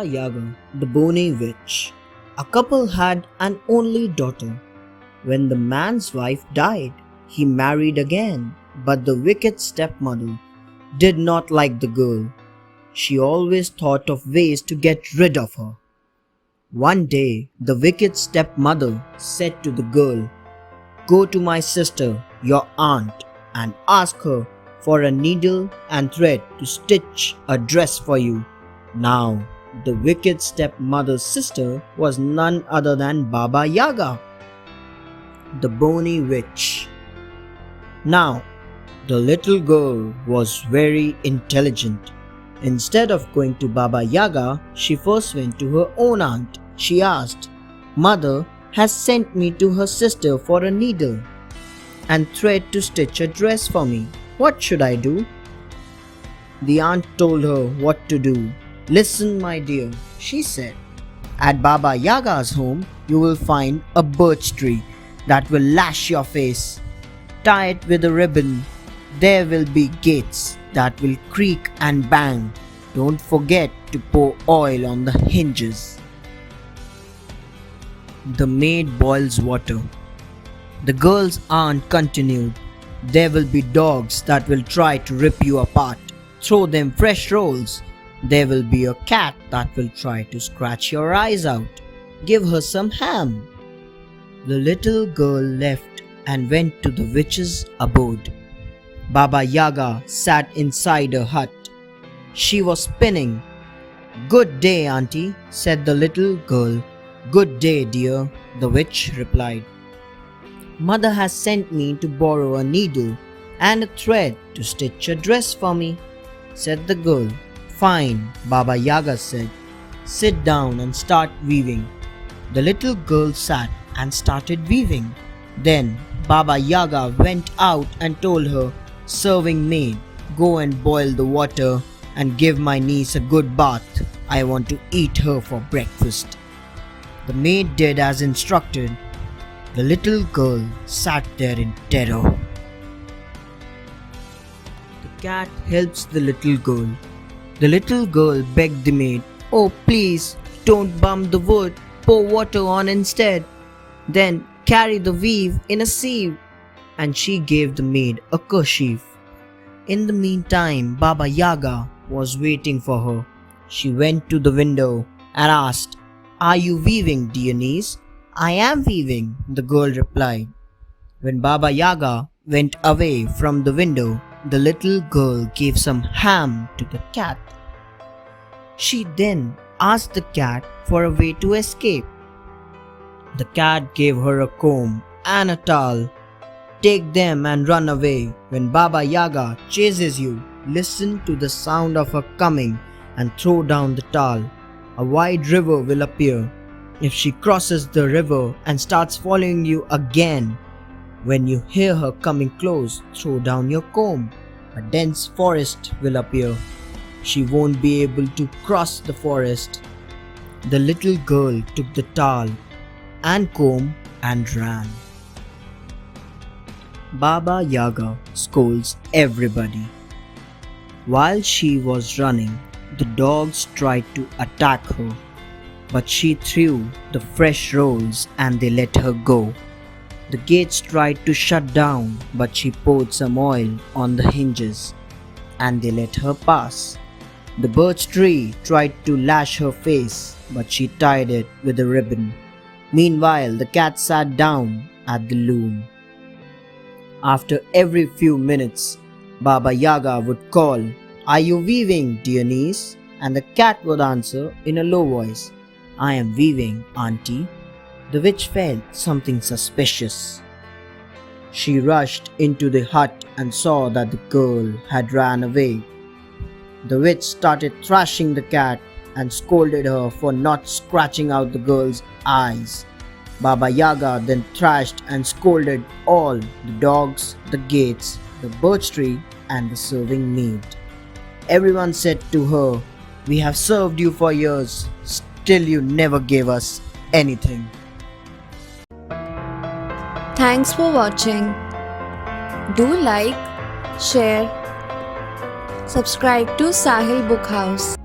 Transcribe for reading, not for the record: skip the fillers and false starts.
Baba Yaga, the bony witch. A couple had an only daughter. When the man's wife died, he married again, but the wicked stepmother did not like the girl. She always thought of ways to get rid of her. One day, the wicked stepmother said to the girl, "Go to my sister, your aunt, and ask her for a needle and thread to stitch a dress for you." Now, the wicked stepmother's sister was none other than Baba Yaga, the bony witch. Now, the little girl was very intelligent. Instead of going to Baba Yaga, she first went to her own aunt. She asked, "Mother has sent me to her sister for a needle and thread to stitch a dress for me. What should I do?" The aunt told her what to do. "Listen, my dear," she said. "At Baba Yaga's home, you will find a birch tree that will lash your face. Tie it with a ribbon. There will be gates that will creak and bang. Don't forget to pour oil on the hinges." The maid boils water. The girl's aunt continued, "There will be dogs that will try to rip you apart. Throw them fresh rolls. There will be a cat that will try to scratch your eyes out. Give her some ham." The little girl left and went to the witch's abode. Baba Yaga sat inside her hut. She was spinning. "Good day, auntie," said the little girl. "Good day, dear," the witch replied. "Mother has sent me to borrow a needle and a thread to stitch a dress for me," said the girl. "Fine," Baba Yaga said. "Sit down and start weaving." The little girl sat and started weaving. Then Baba Yaga went out and told her serving maid, "Go and boil the water and give my niece a good bath. I want to eat her for breakfast." The maid did as instructed. The little girl sat there in terror. The cat helps the little girl. The little girl begged the maid, "Oh, please, don't bump the wood. Pour water on instead. Then carry the weave in a sieve." And she gave the maid a kerchief. In the meantime, Baba Yaga was waiting for her. She went to the window and asked, "Are you weaving, dear niece?" "I am weaving," the girl replied. When Baba Yaga went away from the window, the little girl gave some ham to the cat. She then asked the cat for a way to escape. The cat gave her a comb and a towel. "Take them and run away. When Baba Yaga chases you, listen to the sound of her coming and throw down the towel. A wide river will appear. If she crosses the river and starts following you again, when you hear her coming close, throw down your comb. A dense forest will appear. She won't be able to cross the forest." The little girl took the towel and comb and ran. Baba Yaga scolds everybody. While she was running, the dogs tried to attack her, but she threw the fresh rolls and they let her go. The gates tried to shut down, but she poured some oil on the hinges and they let her pass. The birch tree tried to lash her face, but she tied it with a ribbon. Meanwhile, the cat sat down at the loom. After every few minutes, Baba Yaga would call, "Are you weaving, dear niece?" And the cat would answer in a low voice, "I am weaving, auntie." The witch felt something suspicious. She rushed into the hut and saw that the girl had ran away. The witch started thrashing the cat and scolded her for not scratching out the girl's eyes. Baba Yaga then thrashed and scolded all the dogs, the gates, the birch tree, and the serving maid. Everyone said to her, "We have served you for years, still you never gave us anything." Thanks for watching. Do like, share, subscribe to Sahil Book House.